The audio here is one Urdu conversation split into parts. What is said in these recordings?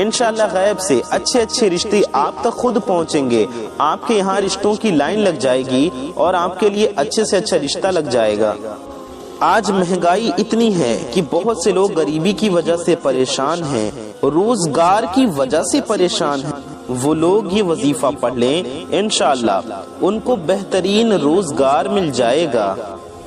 انشاءاللہ غیب سے اچھے اچھے رشتے آپ تک خود پہنچیں گے. آپ کے یہاں رشتوں کی لائن لگ جائے گی اور آپ کے لیے اچھے سے اچھا رشتہ لگ جائے گا. آج مہنگائی اتنی ہے کہ بہت سے لوگ غریبی کی وجہ سے پریشان ہیں, روزگار کی وجہ سے پریشان ہیں. وہ لوگ یہ وظیفہ پڑھ لیں, انشاءاللہ ان کو بہترین روزگار مل جائے گا.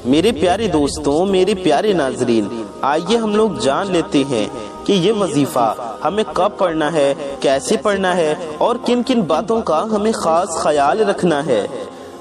میرے پیارے دوستوں, میرے پیارے ناظرین, آئیے ہم لوگ جان لیتے ہیں کہ یہ وظیفہ ہمیں کب پڑھنا ہے, کیسے پڑھنا ہے اور کن کن باتوں کا ہمیں خاص خیال رکھنا ہے.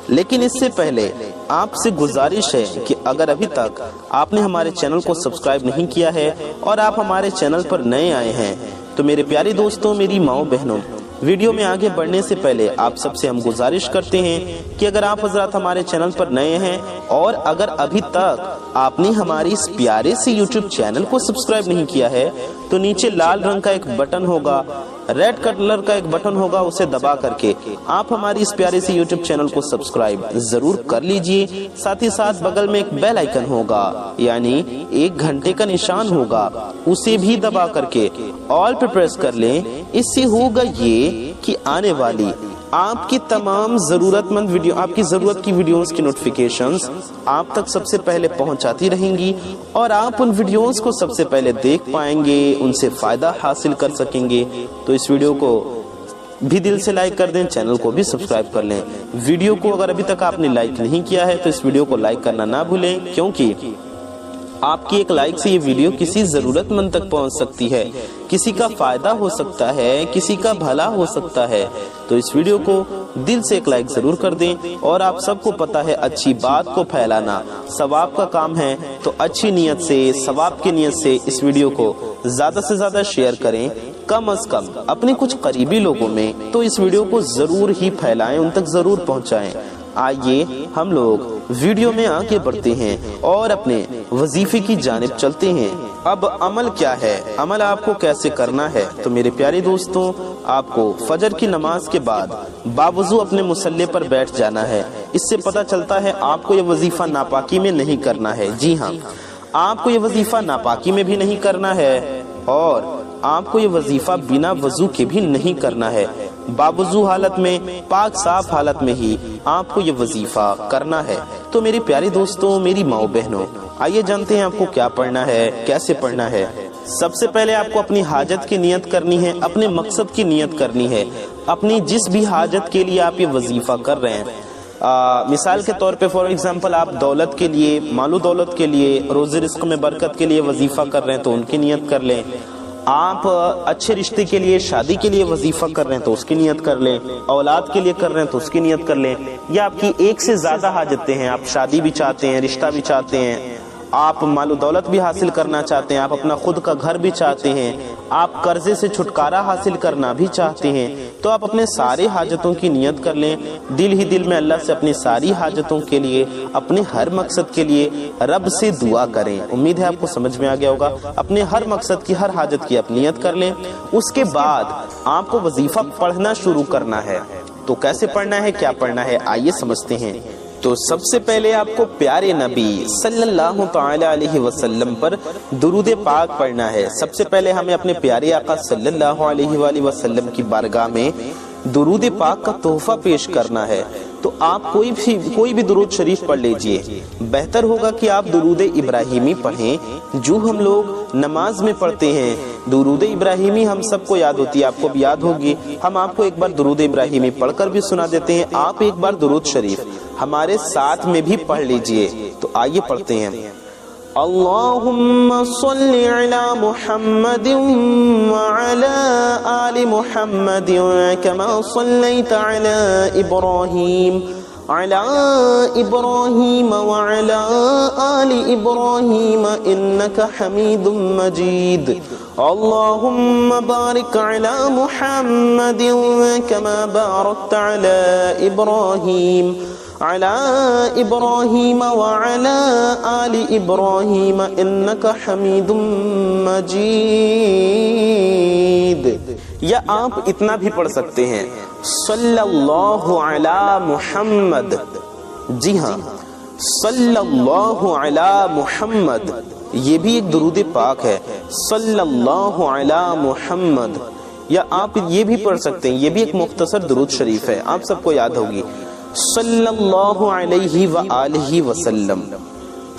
لیکن اس سے پہلے آپ سے گزارش ہے کہ اگر ابھی تک آپ نے ہمارے چینل کو سبسکرائب نہیں کیا ہے اور آپ ہمارے چینل پر نئے آئے ہیں تو میرے پیارے دوستوں, میری ماؤں بہنوں, ویڈیو میں آگے بڑھنے سے پہلے آپ سب سے ہم گزارش کرتے ہیں کہ اگر آپ حضرات ہمارے چینل پر نئے ہیں اور اگر ابھی تک آپ نے ہماری اس پیارے سے یوٹیوب چینل کو سبسکرائب نہیں کیا ہے تو نیچے لال رنگ کا ایک بٹن ہوگا, ریڈ کلر کا ایک بٹن ہوگا, اسے دبا کر کے آپ ہماری اس پیارے سے یوٹیوب چینل کو سبسکرائب ضرور کر لیجئے. ساتھ ہی ساتھ بغل میں ایک بیل آئیکن ہوگا, یعنی 1 گھنٹے کا نشان ہوگا, اسے بھی دبا کر کے آل پہ پریس کر لیں. اس سے ہوگا یہ کہ آنے والی آپ کی تمام ضرورت مند ویڈیو, آپ کی ضرورت کی ویڈیوز کی نوٹیفیکیشنز آپ تک سب سے پہلے پہنچاتی رہیں گی اور آپ ان ویڈیوز کو سب سے پہلے دیکھ پائیں گے, ان سے فائدہ حاصل کر سکیں گے. تو اس ویڈیو کو بھی دل سے لائک کر دیں, چینل کو بھی سبسکرائب کر لیں. ویڈیو کو اگر ابھی تک آپ نے لائک نہیں کیا ہے تو اس ویڈیو کو لائک کرنا نہ بھولیں, کیونکہ آپ کی ایک لائک سے یہ ویڈیو کسی ضرورت مند تک پہنچ سکتی ہے, کسی کا فائدہ ہو سکتا ہے, کسی کا بھلا ہو سکتا ہے. تو اس ویڈیو کو دل سے ایک لائک ضرور کر دیں. اور آپ سب کو پتا ہے اچھی بات کو پھیلانا ثواب کا کام ہے, تو اچھی نیت سے, ثواب کی نیت سے اس ویڈیو کو زیادہ سے زیادہ شیئر کریں, کم از کم اپنے کچھ قریبی لوگوں میں تو اس ویڈیو کو ضرور ہی پھیلائیں, ان تک ضرور پہنچائیں. آئیے ہم لوگ ویڈیو میں آگے بڑھتے ہیں اور اپنے وظیفے کی جانب چلتے ہیں. اب عمل کیا ہے, عمل آپ کو کیسے کرنا ہے؟ تو میرے پیارے دوستوں, آپ کو فجر کی نماز کے بعد باوضو اپنے مصلی پر بیٹھ جانا ہے. اس سے پتہ چلتا ہے آپ کو یہ وظیفہ ناپاکی میں نہیں کرنا ہے. جی ہاں, آپ کو یہ وظیفہ ناپاکی میں بھی نہیں کرنا ہے اور آپ کو یہ وظیفہ بنا وضو کے بھی نہیں کرنا ہے. باوضو حالت میں, پاک صاف حالت میں ہی آپ کو یہ وظیفہ کرنا ہے. تو میری پیاری دوستوں, میری ماؤں بہنوں, آئیے جانتے ہیں آپ کو کیا پڑھنا ہے, کیسے پڑھنا ہے. سب سے پہلے آپ کو اپنی حاجت کی نیت کرنی ہے, اپنے مقصد کی نیت کرنی ہے. اپنی جس بھی حاجت کے لیے آپ یہ وظیفہ کر رہے ہیں, مثال کے طور پہ فار ایگزامپل آپ دولت کے لیے, مال و دولت کے لیے, روزی رزق میں برکت کے لیے وظیفہ کر رہے ہیں تو ان کی نیت کر لیں. آپ اچھے رشتے کے لیے, شادی کے لیے وظیفہ کر رہے ہیں تو اس کی نیت کر لیں. اولاد کے لیے کر رہے ہیں تو اس کی نیت کر لیں. یا آپ کی ایک سے زیادہ حاجتیں ہیں, آپ شادی بھی چاہتے ہیں, رشتہ بھی چاہتے ہیں, آپ مال و دولت بھی حاصل کرنا چاہتے ہیں, آپ اپنا خود کا گھر بھی چاہتے ہیں, آپ قرضے سے چھٹکارا حاصل کرنا بھی چاہتے ہیں, تو آپ اپنے سارے حاجتوں کی نیت کر لیں. دل ہی دل میں اللہ سے اپنی ساری حاجتوں کے لیے, اپنے ہر مقصد کے لیے رب سے دعا کریں. امید ہے آپ کو سمجھ میں آ گیا ہوگا. اپنے ہر مقصد کی, ہر حاجت کی آپ نیت کر لیں. اس کے بعد آپ کو وظیفہ پڑھنا شروع کرنا ہے. تو کیسے پڑھنا ہے, کیا پڑھنا ہے, آئیے سمجھتے ہیں. تو سب سے پہلے آپ کو پیارے نبی صلی اللہ تعالی علیہ وسلم پر درود پاک پڑھنا ہے. سب سے پہلے ہمیں اپنے پیارے آقا صلی اللہ علیہ وآلہ وسلم کی بارگاہ میں درود پاک کا تحفہ پیش کرنا ہے. تو آپ کوئی بھی درود شریف پڑھ لیجئے. بہتر ہوگا کہ آپ درود ابراہیمی پڑھیں جو ہم لوگ نماز میں پڑھتے ہیں. درود ابراہیمی ہم سب کو یاد ہوتی ہے, آپ کو بھی یاد ہوگی. ہم آپ کو ایک بار درود ابراہیمی پڑھ کر بھی سنا دیتے ہیں. آپ ایک بار درود شریف ہمارے ساتھ میں بھی پڑھ لیجئے. تو آئیے پڑھتے ہیں. اللہم صلی علی محمد وعلی آل محمد کما صلیت علی ابراہیم وعلی آل ابراہیم انکا حمید مجید. اللہم بارک علی محمد کما بارکت علی ابراہیم وعلى آل ابراہیم انک حمید مجید. یا آپ اتنا بھی پڑھ سکتے ہیں صلی اللہ علی محمد. جی ہاں, صلی اللہ علی محمد یہ بھی ایک درود پاک ہے. صلی اللہ علی محمد یا آپ یہ بھی پڑھ سکتے ہیں، یہ بھی ایک مختصر درود شریف ہے، آپ سب کو یاد ہوگی، صلی اللہ علیہ وآلہ وسلم،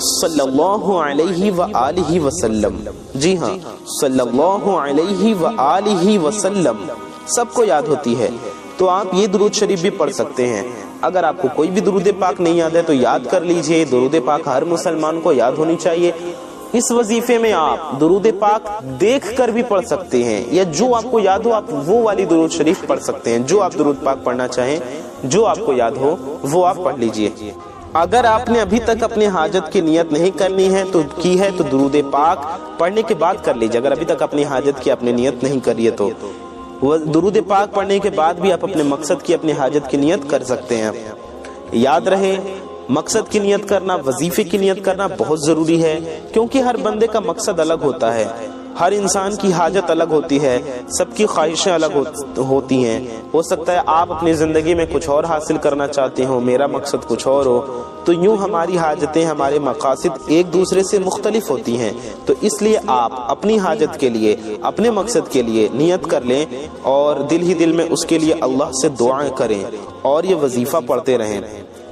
صلی اللہ علیہ وآلہ وسلم، جی ہاں، صلی اللہ علیہ وآلہ وسلم سب کو یاد ہوتی ہے، تو آپ یہ درود شریف بھی پڑھ سکتے ہیں۔ اگر آپ کو کوئی بھی درود پاک نہیں یاد ہے تو یاد کر لیجئے، درود پاک ہر مسلمان کو یاد ہونی چاہیے۔ اس وظیفے میں آپ درود پاک دیکھ کر بھی پڑھ سکتے ہیں، یا جو آپ کو یاد ہو آپ وہ والی درود شریف پڑھ سکتے ہیں، جو آپ درود پاک پڑھنا چاہیں، جو آپ کو یاد ہو وہ آپ پڑھ لیجئے۔ اگر آپ نے ابھی تک اپنے حاجت کی نیت نہیں کرنی ہے تو درود پاک پڑھنے کے بعد کر لیجئے۔ اگر ابھی تک اپنی حاجت کی آپ نے نیت نہیں کری ہے تو درود پاک پڑھنے کے بعد بھی آپ اپنے مقصد کی، اپنی حاجت کی نیت کر سکتے ہیں۔ یاد رہے، مقصد کی نیت کرنا، وظیفے کی نیت کرنا بہت ضروری ہے، کیونکہ ہر بندے کا مقصد الگ ہوتا ہے، ہر انسان کی حاجت الگ ہوتی ہے، سب کی خواہشیں الگ ہوتی ہیں۔ ہو سکتا ہے آپ اپنی زندگی میں کچھ اور حاصل کرنا چاہتے ہو، میرا مقصد کچھ اور ہو، تو یوں ہماری حاجتیں، ہمارے مقاصد ایک دوسرے سے مختلف ہوتی ہیں۔ تو اس لیے آپ اپنی حاجت کے لیے، اپنے مقصد کے لیے نیت کر لیں اور دل ہی دل میں اس کے لیے اللہ سے دعائیں کریں اور یہ وظیفہ پڑھتے رہیں۔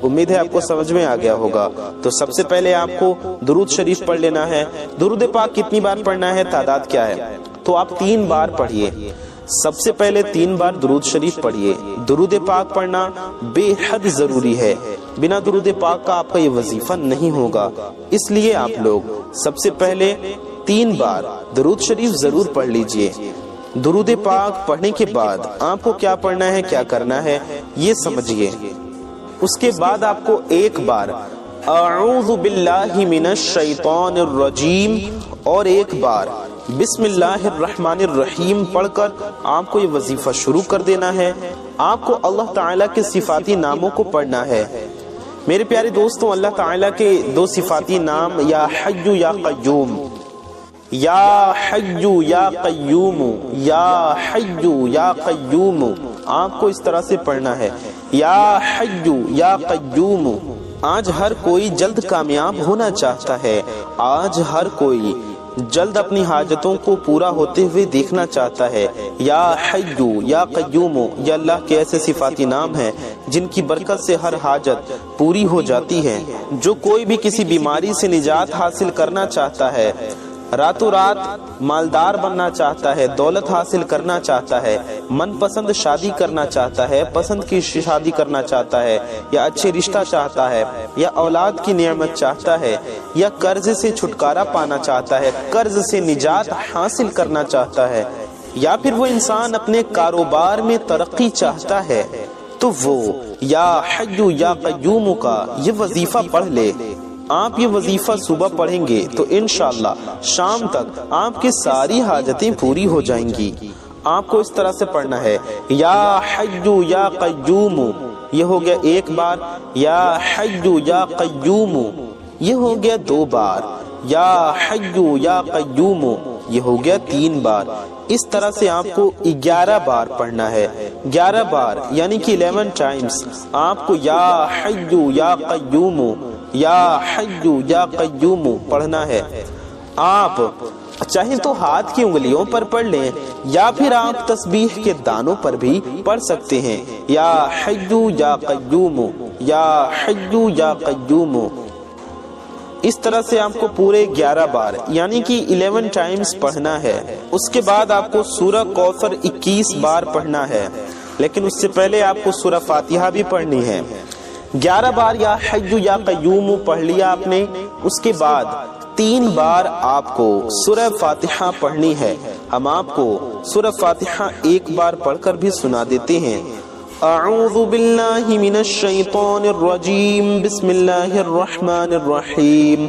امید ہے آپ کو سمجھ میں آ گیا ہوگا۔ تو سب سے پہلے آپ کو درود شریف پڑھ لینا ہے۔ درود پاک کتنی بار پڑھنا ہے، تعداد کیا ہے؟ تو آپ 3 بار پڑھیے۔ سب سے پہلے 3 بار درود شریف پڑھیے۔ درود پاک پڑھنا بے حد ضروری ہے، بنا درود پاک کا آپ کا یہ وظیفہ نہیں ہوگا۔ اس لیے آپ لوگ سب سے پہلے 3 بار درود شریف ضرور پڑھ لیجئے۔ درود پاک پڑھنے کے بعد آپ کو کیا پڑھنا ہے، کیا کرنا ہے، یہ سمجھیے۔ اس کے بعد آپ کو 1 بار اعوذ باللہ من الشیطان الرجیم اور 1 بار بسم اللہ الرحمن الرحیم پڑھ کر آپ کو یہ وظیفہ شروع کر دینا ہے۔ آپ کو اللہ تعالیٰ کے صفاتی ناموں کو پڑھنا ہے۔ میرے پیارے دوستوں، اللہ تعالیٰ کے 2 صفاتی نام یا حی یا قیوم، یا حی یا قیوم، یا حی یا قیوم، آپ کو اس طرح سے پڑھنا ہے، یا حی یا قیوم۔ آج ہر کوئی جلد کامیاب ہونا چاہتا ہے، آج ہر کوئی جلد اپنی حاجتوں کو پورا ہوتے ہوئے دیکھنا چاہتا ہے۔ یا حی یا قیوم، یہ اللہ کے ایسے صفاتی نام ہیں جن کی برکت سے ہر حاجت پوری ہو جاتی ہے۔ جو کوئی بھی کسی بیماری سے نجات حاصل کرنا چاہتا ہے، راتوں رات مالدار بننا چاہتا ہے، دولت حاصل کرنا چاہتا ہے، من پسند شادی کرنا چاہتا ہے، پسند کی شادی کرنا چاہتا ہے، یا اچھے رشتہ چاہتا ہے، یا اولاد کی نعمت چاہتا ہے، یا قرض سے چھٹکارا پانا چاہتا ہے، قرض سے نجات حاصل کرنا چاہتا ہے، یا پھر وہ انسان اپنے کاروبار میں ترقی چاہتا ہے، تو وہ یا حی یا قیوم کا یہ وظیفہ پڑھ لے۔ آپ یہ وظیفہ صبح پڑھیں گے تو انشاءاللہ شام تک آپ کی ساری حاجتیں پوری ہو جائیں گی۔ آپ کو اس طرح سے پڑھنا ہے، یا حی یا قیوم، یہ ہو گیا 1 بار، یا حی یا قیوم، یہ ہو گیا 2 بار، یا حی یا قیوم، یہ ہو گیا 3 بار۔ اس طرح سے آپ کو 11 بار پڑھنا ہے۔ 11 بار یعنی کہ 11 ٹائمز آپ کو یا حی یا قیوم، یا حی یا قیوم پڑھنا ہے۔ آپ چاہیں تو ہاتھ کی انگلیوں پر پڑھ لیں، یا پھر آپ تسبیح کے دانوں پر بھی پڑھ سکتے ہیں، یا حی یا قیوم، یا حی یا قیوم۔ اس طرح سے آپ کو پورے 11 بار یعنی کہ 11 ٹائمز پڑھنا ہے۔ اس کے بعد آپ کو سورہ کوثر 21 بار پڑھنا ہے، لیکن اس سے پہلے آپ کو سورہ فاتحہ بھی پڑھنی ہے۔ 11 بار یا حی یا قیوم پڑھ لیا آپ نے، اس کے بعد 3 بار آپ کو سورہ فاتحہ پڑھنی ہے۔ ہم آپ کو سورہ فاتحہ 1 بار پڑھ کر بھی سنا دیتے ہیں۔ اعوذ باللہ من الشیطان الرجیم، بسم اللہ الرحمن الرحیم،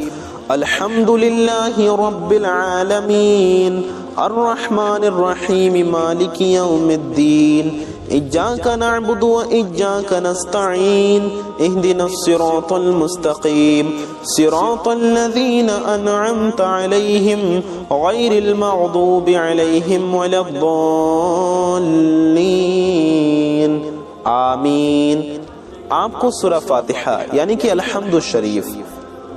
الحمد للہ رب العالمین، الرحمن الرحیم، مالک یوم الدین، ایاک نعبد و ایاک نستعین، اہدنا الصراط المستقیم، صراط الذین انعمت علیہم غیر المغضوب علیہم ولا الضالین، آمین۔ آپ کو سورہ فاتحہ یعنی کہ الحمد شریف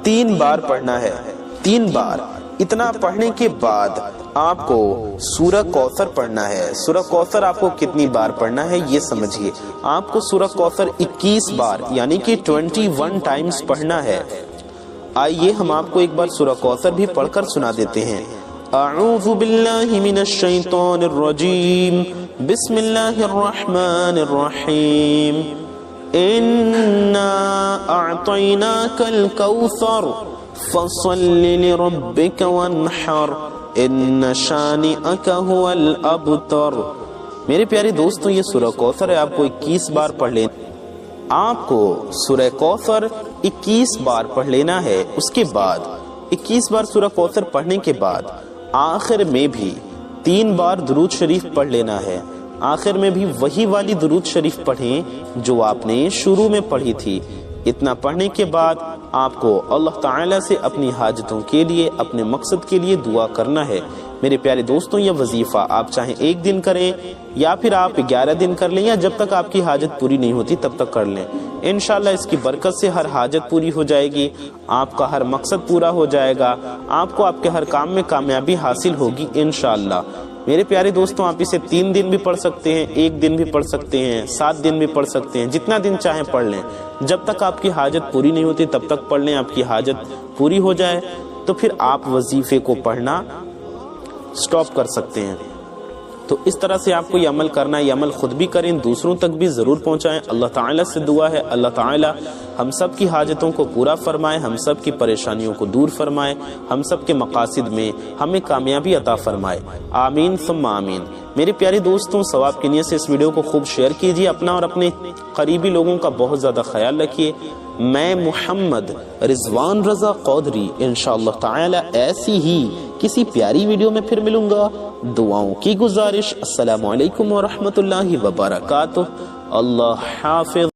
3 بار پڑھنا ہے، 3 بار۔ اتنا پڑھنے کے بعد آپ کو سورہ کوثر پڑھنا ہے۔ سورہ کوثر آپ کو کتنی بار پڑھنا ہے یہ سمجھیے، آپ کو سورہ کوثر 21 بار یعنی کہ 21 ٹائمز پڑھنا ہے۔ آئیے ہم آپ کو ایک بار سورہ کوثر بھی پڑھ کر سنا دیتے ہیں۔ اعوذ باللہ من الشیطان الرجیم، بسم اللہ الرحمن الرحیم، انا اعطیناک الکوثر فصل لربک وانحر ان شانئک هو الابتر۔ میرے پیارے دوستوں یہ سورہ کوثر ہے، آپ کو 21 بار پڑھ لیں۔ آپ کو سورہ کوثر 21 بار پڑھ لینا ہے۔ اس کے بعد 21 بار سورہ کوثر پڑھنے کے بعد آخر میں بھی 3 بار درود شریف پڑھ لینا ہے۔ آخر میں بھی وہی والی درود شریف پڑھیں جو آپ نے شروع میں پڑھی تھی۔ اتنا پڑھنے کے بعد آپ کو اللہ تعالیٰ سے اپنی حاجتوں کے لیے، اپنے مقصد کے لیے دعا کرنا ہے۔ میرے پیارے دوستوں یہ وظیفہ آپ چاہیں 1 دن کریں یا پھر آپ 11 دن کر لیں، یا جب تک آپ کی حاجت پوری نہیں ہوتی تب تک کر لیں۔ انشاءاللہ اس کی برکت سے ہر حاجت پوری ہو جائے گی، آپ کا ہر مقصد پورا ہو جائے گا، آپ کو آپ کے ہر کام میں کامیابی حاصل ہوگی انشاءاللہ۔ میرے پیارے دوستوں آپ اسے 3 دن بھی پڑھ سکتے ہیں، 1 دن بھی پڑھ سکتے ہیں، 7 دن بھی پڑھ سکتے ہیں، جتنا دن چاہیں پڑھ لیں۔ جب تک آپ کی حاجت پوری نہیں ہوتی تب تک پڑھ لیں، آپ کی حاجت پوری ہو جائے تو پھر آپ وظیفے کو پڑھنا سٹاپ کر سکتے ہیں۔ تو اس طرح سے آپ کو یہ عمل کرنا ہے، یہ عمل خود بھی کریں، دوسروں تک بھی ضرور پہنچائیں۔ اللہ تعالیٰ سے دعا ہے اللہ تعالیٰ ہم سب کی حاجتوں کو پورا فرمائے، ہم سب کی پریشانیوں کو دور فرمائے، ہم سب کے مقاصد میں ہمیں کامیابی عطا فرمائے، آمین ثم آمین۔ میرے پیارے دوستوں ثواب کی نیت سے اس ویڈیو کو خوب شیئر کیجیے، اپنا اور اپنے قریبی لوگوں کا بہت زیادہ خیال رکھیے۔ میں محمد رضوان رضا قادری انشاءاللہ تعالی ایسی ہی کسی پیاری ویڈیو میں پھر ملوں گا۔ دعاؤں کی گزارش، السلام علیکم ورحمۃ اللہ وبرکاتہ۔ اللہ حافظ۔